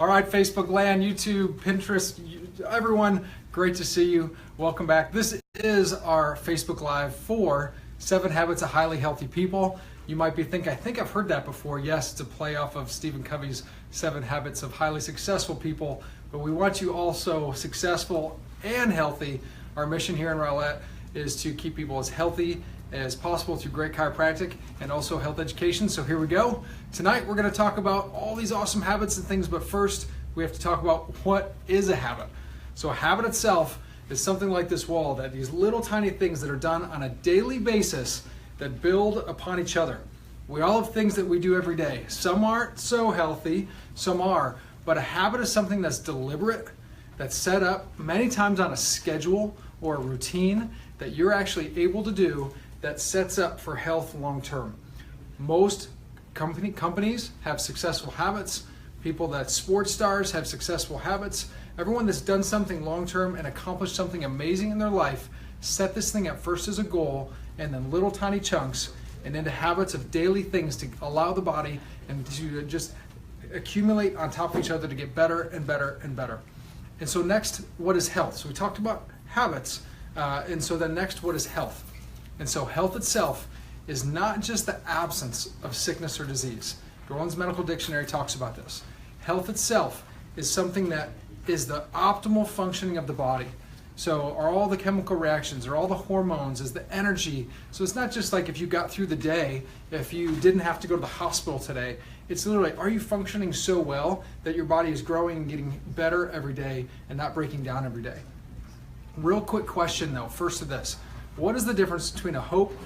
right, Facebook land, YouTube, Pinterest, everyone, great to see you. Welcome back. This is our Facebook Live for 7 Habits of Highly Healthy People. You might be thinking, I think I've heard that before. Yes, it's a play off of Stephen Covey's 7 Habits of Highly Successful People, but we want you also successful and healthy. Our mission here in Rowlett is to keep people as healthy as possible through great chiropractic and also health education. So here we go. Tonight we're going to talk about all these awesome habits and things, but first we have to talk about what is a habit. So a habit itself is something like this wall, that these little tiny things that are done on a daily basis that build upon each other. We all have things that we do every day. Some aren't so healthy, some are, but a habit is something that's deliberate, that's set up many times on a schedule or a routine that you're actually able to do that sets up for health long term. Most companies have successful habits. People that sports stars have successful habits. Everyone that's done something long term and accomplished something amazing in their life set this thing up first as a goal and then little tiny chunks and into habits of daily things to allow the body and to just accumulate on top of each other to get better and better and better. And so next, what is health? So we talked about habits, and so then next, what is health? And so health itself is not just the absence of sickness or disease. Dorland's Medical Dictionary talks about this. Health itself is something that is the optimal functioning of the body. So are all the chemical reactions, are all the hormones, is the energy. So it's not just like if you got through the day, if you didn't have to go to the hospital today. It's literally, are you functioning so well that your body is growing and getting better every day and not breaking down every day? Real quick question though, first of this. What is the difference between a hope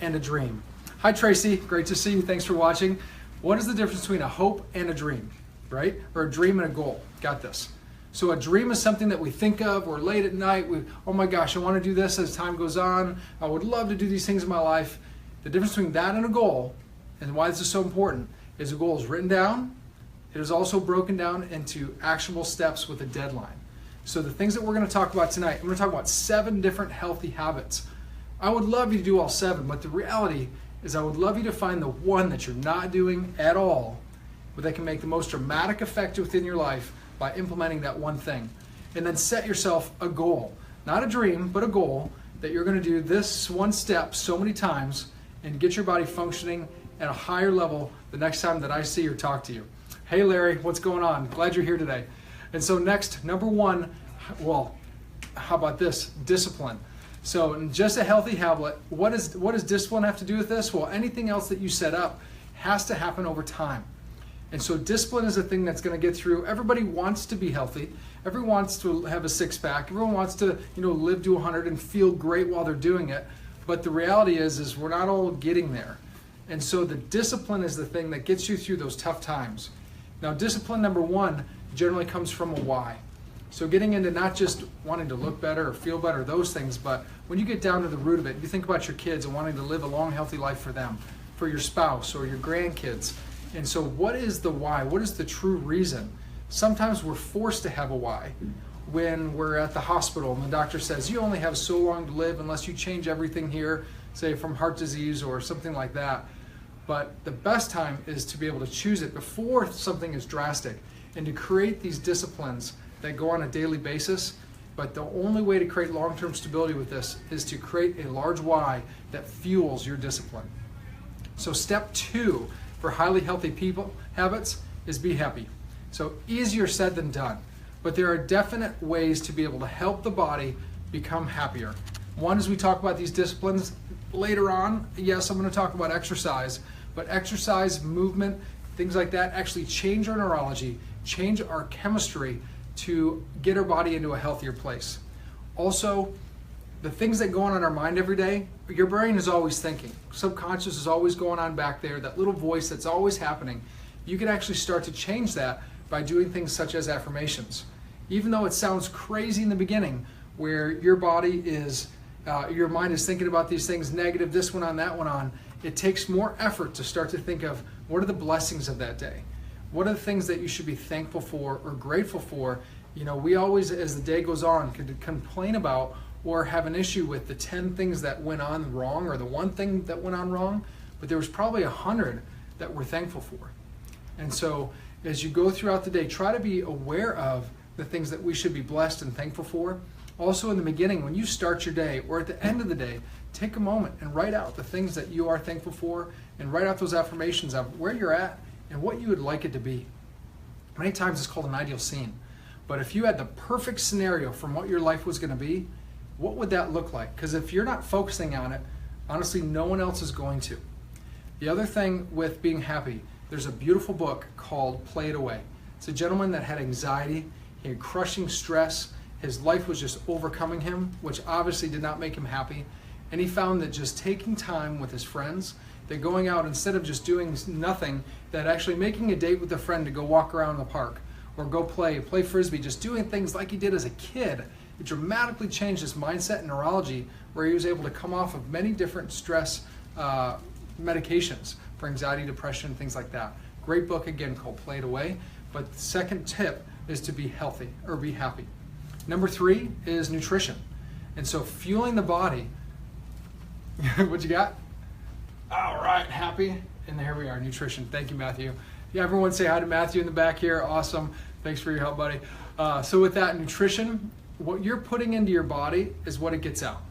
and a dream? Hi Tracy, great to see you, thanks for watching. What is the difference between a hope and a dream, right? Or a dream and a goal, got this. So a dream is something that we think of, we're late at night, oh my gosh, I want to do this as time goes on, I would love to do these things in my life. The difference between that and a goal, and why this is so important, is a goal is written down, it is also broken down into actionable steps with a deadline. So the things that we're going to talk about tonight, I'm going to talk about 7 different healthy habits. I would love you to do all 7, but the reality is I would love you to find the one that you're not doing at all, but that can make the most dramatic effect within your life by implementing that one thing. And then set yourself a goal, not a dream, but a goal that you're going to do this one step so many times and get your body functioning at a higher level the next time that I see or talk to you. Hey Larry, what's going on? Glad you're here today. And so next, number 1, well, how about this? Discipline. So just a healthy habit, what does discipline have to do with this? Well, anything else that you set up has to happen over time. And so discipline is a thing that's going to get through. Everybody wants to be healthy. Everyone wants to have a six-pack. Everyone wants to, live to 100 and feel great while they're doing it. But the reality is we're not all getting there. And so the discipline is the thing that gets you through those tough times. Now, discipline number 1 generally comes from a why. So getting into not just wanting to look better or feel better, those things, but when you get down to the root of it, you think about your kids and wanting to live a long, healthy life for them, for your spouse or your grandkids. And so what is the why? What is the true reason? Sometimes we're forced to have a why. When we're at the hospital and the doctor says, you only have so long to live unless you change everything here, say from heart disease or something like that. But the best time is to be able to choose it before something is drastic and to create these disciplines that go on a daily basis. But the only way to create long-term stability with this is to create a large why that fuels your discipline. So step 2 for highly healthy people habits is be happy. So easier said than done, but there are definite ways to be able to help the body become happier. One is we talk about these disciplines later on. Yes, I'm going to talk about exercise, but exercise, movement, things like that actually change our neurology, change our chemistry to get our body into a healthier place. Also, the things that go on in our mind every day, your brain is always thinking. Subconscious is always going on back there, that little voice that's always happening. You can actually start to change that by doing things such as affirmations. Even though it sounds crazy in the beginning, where your body is, your mind is thinking about these things negative, this one on, that one on, it takes more effort to start to think of what are the blessings of that day? What are the things that you should be thankful for or grateful for? We always, as the day goes on, could complain about or have an issue with the 10 things that went on wrong or the one thing that went on wrong, but there was probably 100 that we're thankful for. And so as you go throughout the day, try to be aware of the things that we should be blessed and thankful for. Also in the beginning, when you start your day or at the end of the day, take a moment and write out the things that you are thankful for, and write out those affirmations of where you're at and what you would like it to be. Many times it's called an ideal scene. But if you had the perfect scenario from what your life was going to be, what would that look like? Because if you're not focusing on it, honestly, no one else is going to. The other thing with being happy, there's a beautiful book called Play It Away. It's a gentleman that had anxiety, he had crushing stress, his life was just overcoming him, which obviously did not make him happy. And he found that just taking time with his friends, that going out instead of just doing nothing, that actually making a date with a friend to go walk around the park or go play frisbee, just doing things like he did as a kid, it dramatically changed his mindset and neurology, where he was able to come off of many different stress medications for anxiety, depression, things like that. Great book, again, called Play It Away. But the second tip is to be healthy or be happy. Number 3 is nutrition. And so fueling the body. What you got? All right, happy. And here we are, nutrition. Thank you, Matthew. Yeah, everyone say hi to Matthew in the back here. Awesome. Thanks for your help, buddy. So with that, nutrition, what you're putting into your body is what it gets out.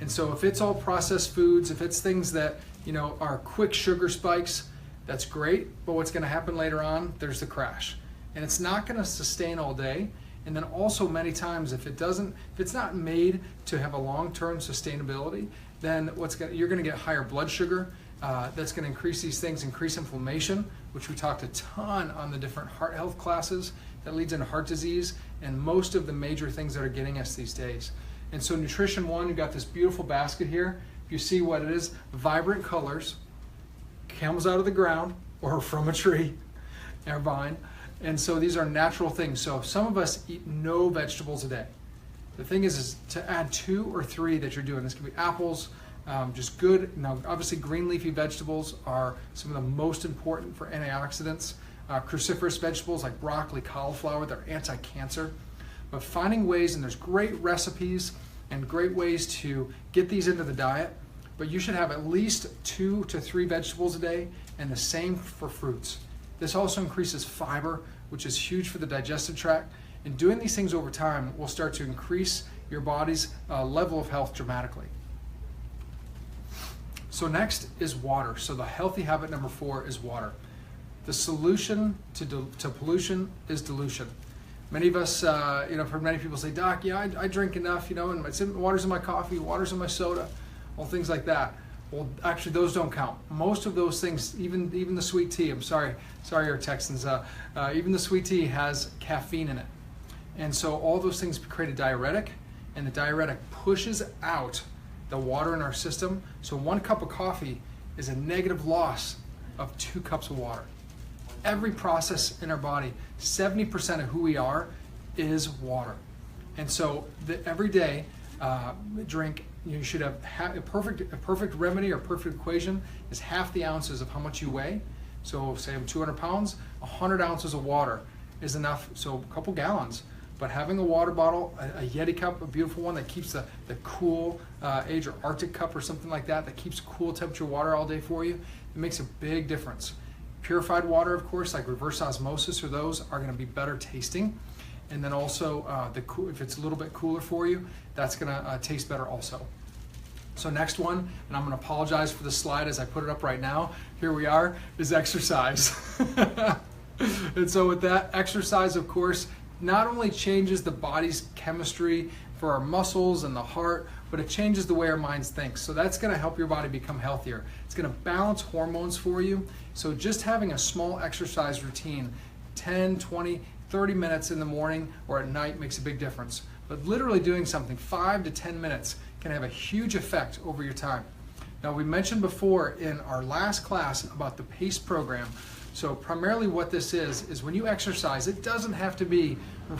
And so if it's all processed foods, if it's things that, are quick sugar spikes, that's great. But what's going to happen later on, there's the crash. And it's not going to sustain all day. And then also many times, if it's not made to have a long-term sustainability, then you're going to get higher blood sugar. That's going to increase these things, increase inflammation, which we talked a ton on the different heart health classes, that leads into heart disease and most of the major things that are getting us these days. And so nutrition 1, you've got this beautiful basket here. If you see what it is, vibrant colors, comes out of the ground or from a tree or vine. And so these are natural things. So some of us eat no vegetables a day. The thing is to add 2 or 3 that you're doing. This can be apples, just good. Now, obviously, green leafy vegetables are some of the most important for antioxidants. Cruciferous vegetables like broccoli, cauliflower, they're anti-cancer. But finding ways, and there's great recipes and great ways to get these into the diet, but you should have at least 2 to 3 vegetables a day, and the same for fruits. This also increases fiber, which is huge for the digestive tract. And doing these things over time will start to increase your body's level of health dramatically. So next is water. So the healthy habit number 4 is water. The solution to pollution is dilution. Many of us, I've heard many people say, Doc, yeah, I drink enough, and water's in my coffee, water's in my soda, all things like that. Well, actually, those don't count. Most of those things, even the sweet tea, I'm sorry, our Texans, even the sweet tea has caffeine in it. And so all those things create a diuretic, and the diuretic pushes out the water in our system. So 1 cup of coffee is a negative loss of 2 cups of water. Every process in our body, 70% of who we are is water. And so every day, drink, you should have a perfect remedy or perfect equation is half the ounces of how much you weigh. So say I'm 200 pounds, 100 ounces of water is enough, so a couple gallons. But having a water bottle, a Yeti cup, a beautiful one that keeps the cool age, or Arctic cup or something like that keeps cool temperature water all day for you, it makes a big difference. Purified water, of course, like reverse osmosis, or those are going to be better tasting. And then also, if it's a little bit cooler for you, that's going to taste better also. So next one, and I'm going to apologize for the slide as I put it up right now, here we are, is exercise. And so with that, exercise, of course, not only changes the body's chemistry for our muscles and the heart, but it changes the way our minds think. So that's going to help your body become healthier. It's going to balance hormones for you. So just having a small exercise routine, 10, 20, 30 minutes in the morning or at night makes a big difference. But literally doing something 5 to 10 minutes can have a huge effect over your time. Now, we mentioned before in our last class about the PACE program. So primarily what this is when you exercise, it doesn't have to be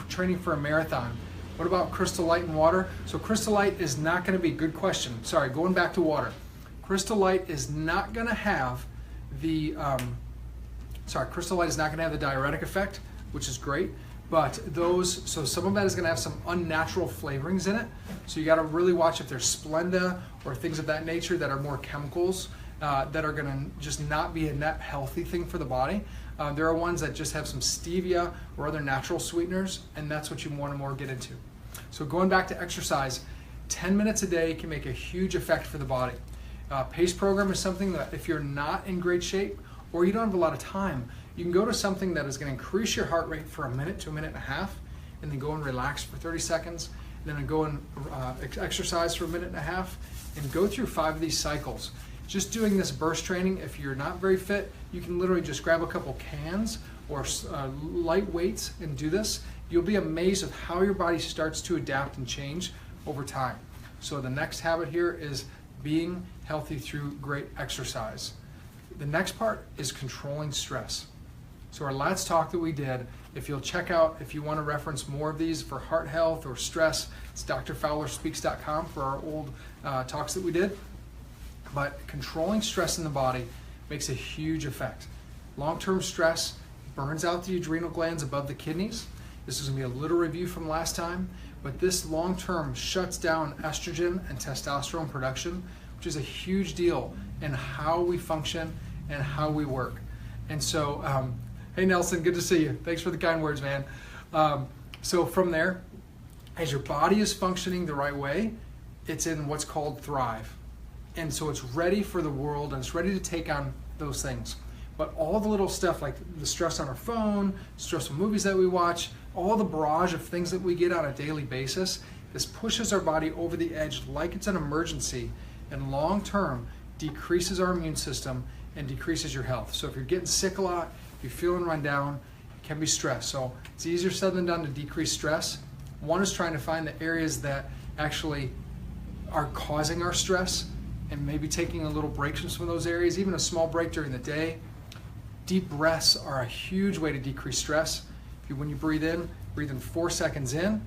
training for a marathon. What about Crystal Light and water? So Crystal Light is not going to be, good question, sorry, going back to water. Crystal Light is not going to have the, Crystal Light is not going to have the diuretic effect, which is great. But so some of that is going to have some unnatural flavorings in it. So you got to really watch if there's Splenda or things of that nature that are more chemicals. that are gonna just not be a net healthy thing for the body. There are ones that just have some stevia or other natural sweeteners, and that's what you more and more get into. So going back to exercise, 10 minutes a day can make a huge effect for the body. PACE program is something that if you're not in great shape or you don't have a lot of time, you can go to something that is going to increase your heart rate for a minute to a minute and a half, and then go and relax for 30 seconds, and then go and exercise for a minute and a half, and go through 5 of these cycles. Just doing this burst training, if you're not very fit, you can literally just grab a couple cans or light weights and do this. You'll be amazed at how your body starts to adapt and change over time. So the next habit here is being healthy through great exercise. The next part is controlling stress. So our last talk that we did, if you'll check out, if you want to reference more of these for heart health or stress, it's drfowlerspeaks.com for our old talks that we did. But controlling stress in the body makes a huge effect. Long-term stress burns out the adrenal glands above the kidneys. This is going to be a little review from last time, but this long-term shuts down estrogen and testosterone production, which is a huge deal in how we function and how we work. And so, hey Nelson, good to see you. Thanks for the kind words, man. So from there, as your body is functioning the right way, it's in what's called thrive. And so it's ready for the world and it's ready to take on those things. But all the little stuff like the stress on our phone, stressful movies that we watch, all the barrage of things that we get on a daily basis, this pushes our body over the edge like it's an emergency, and long term decreases our immune system and decreases your health. So if you're getting sick a lot, if you're feeling run down, it can be stress. So it's easier said than done to decrease stress. One is trying to find the areas that actually are causing our stress and maybe taking a little break from some of those areas, even a small break during the day. Deep breaths are a huge way to decrease stress. When you breathe in 4 seconds in,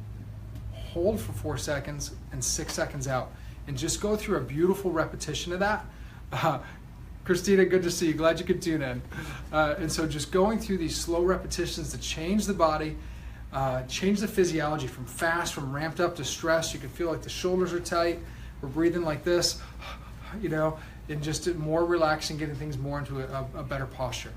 hold for 4 seconds, and 6 seconds out. And just go through a beautiful repetition of that. Christina, good to see you. Glad you could tune in. And so just going through these slow repetitions to change the body, change the physiology from fast, from ramped up to stress. You can feel like the shoulders are tight. We're breathing like this, and just more relaxing, getting things more into a better posture.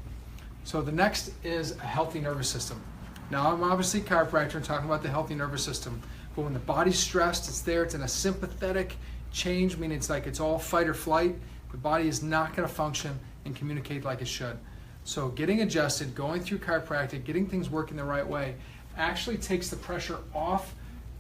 So the next is a healthy nervous system. Now I'm obviously a chiropractor and talking about the healthy nervous system, but when the body's stressed, it's there, it's in a sympathetic change, meaning it's like it's all fight or flight. The body is not going to function and communicate like it should. So getting adjusted, going through chiropractic, getting things working the right way actually takes the pressure off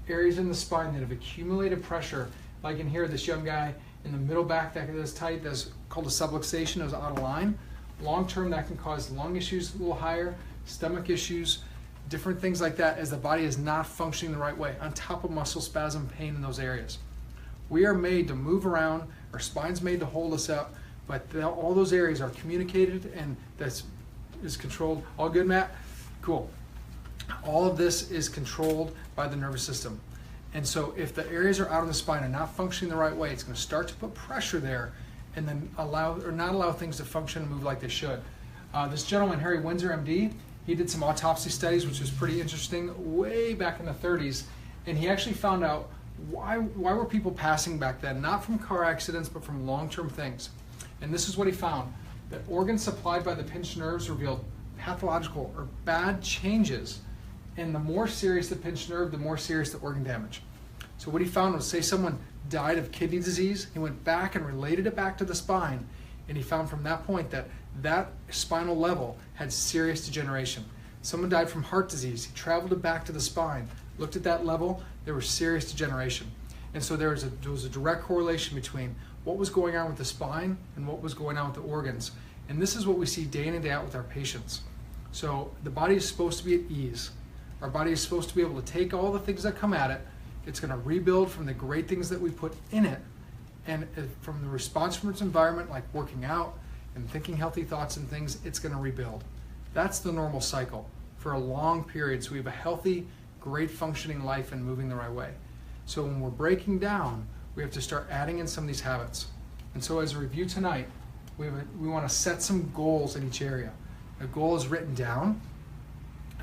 areas in the spine that have accumulated pressure, like in here, this young guy in the middle back that is tight, that's called a subluxation, is out of line. Long term, that can cause lung issues a little higher, stomach issues, different things like that, as the body is not functioning the right way, on top of muscle spasm, pain in those areas. We are made to move around, our spine's made to hold us up, but all those areas are communicated and that is controlled. All good, Matt? Cool. All of this is controlled by the nervous system. And so if the areas are out of the spine and not functioning the right way, it's going to start to put pressure there and then not allow things to function and move like they should. This gentleman, Harry Windsor, MD, he did some autopsy studies, which was pretty interesting, way back in the 30s, and he actually found out why were people passing back then, not from car accidents, but from long-term things. And this is what he found, that organs supplied by the pinched nerves revealed pathological or bad changes, and the more serious the pinched nerve, the more serious the organ damage. So what he found was, say someone died of kidney disease, he went back and related it back to the spine, and he found from that point that that spinal level had serious degeneration. Someone died from heart disease, he traveled it back to the spine, looked at that level, there was serious degeneration. And so there was a direct correlation between what was going on with the spine and what was going on with the organs. And this is what we see day in and day out with our patients. So the body is supposed to be at ease. Our body is supposed to be able to take all the things that come at it. It's going to rebuild from the great things that we put in it, and from the response from its environment, like working out and thinking healthy thoughts and things, it's going to rebuild. That's the normal cycle for a long period. So we have a healthy, great functioning life and moving the right way. So when we're breaking down, we have to start adding in some of these habits. And so as a review tonight, we want to set some goals in each area. A goal is written down.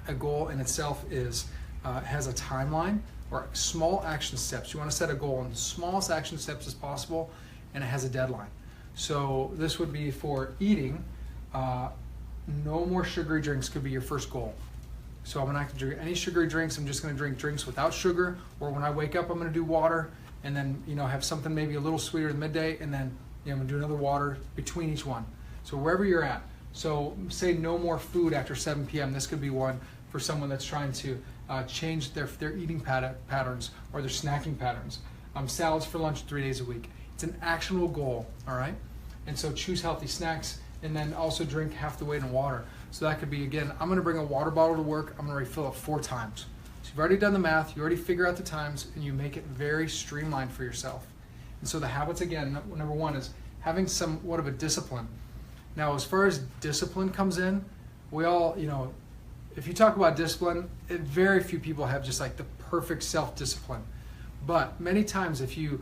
A goal in itself has a timeline or small action steps. You want to set a goal in the smallest action steps as possible, and it has a deadline. So this would be for eating. No more sugary drinks could be your first goal. So I'm not going to drink any sugary drinks. I'm just going to drink drinks without sugar. Or when I wake up, I'm going to do water, and then have something maybe a little sweeter at midday, and then I'm going to do another water between each one. So wherever you're at. So say no more food after 7 p.m. This could be one for someone that's trying to change their eating patterns or their snacking patterns. Salads for lunch 3 days a week. It's an actionable goal, all right? And so choose healthy snacks, and then also drink half the weight in water. So that could be, again, I'm going to bring a water bottle to work. I'm going to refill it 4 times. So you've already done the math. You already figure out the times, and you make it very streamlined for yourself. And so the habits, again, number one is having somewhat of a discipline. Now, as far as discipline comes in, we all, if you talk about discipline, very few people have just like the perfect self-discipline. But many times if you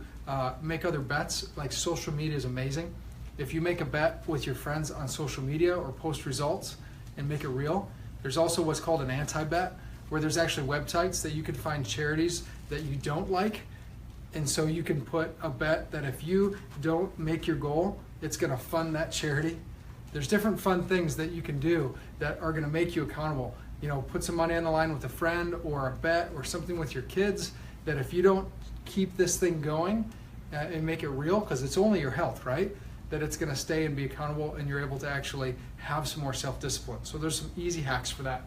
make other bets, like social media is amazing. If you make a bet with your friends on social media or post results and make it real, there's also what's called an anti-bet, where there's actually websites that you can find charities that you don't like. And so you can put a bet that if you don't make your goal, it's going to fund that charity. There's different fun things that you can do that are going to make you accountable. Put some money on the line with a friend, or a bet, or something with your kids, that if you don't keep this thing going and make it real, because it's only your health, right? That it's going to stay and be accountable, and you're able to actually have some more self-discipline. So there's some easy hacks for that.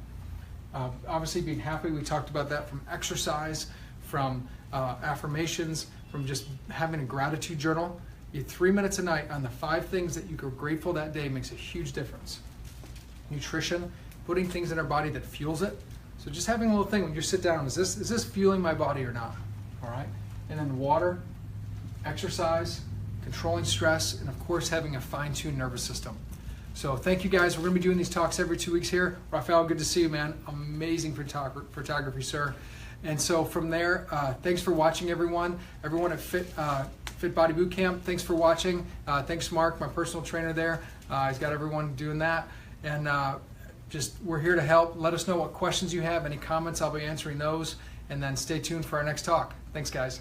Obviously being happy, we talked about that, from exercise, from affirmations, from just having a gratitude journal. 3 minutes a night on the 5 things that you are grateful that day makes a huge difference. Nutrition, putting things in our body that fuels it. So just having a little thing when you sit down, is this fueling my body or not? All right. And then water, exercise, controlling stress, and of course having a fine-tuned nervous system. So thank you guys. We're going to be doing these talks every 2 weeks here. Rafael, good to see you, man. Amazing photography, sir. And so from there, thanks for watching, everyone. Everyone at Fit Body Bootcamp, thanks for watching. Thanks, Mark, my personal trainer there. He's got everyone doing that. And we're here to help. Let us know what questions you have, any comments. I'll be answering those. And then stay tuned for our next talk. Thanks, guys.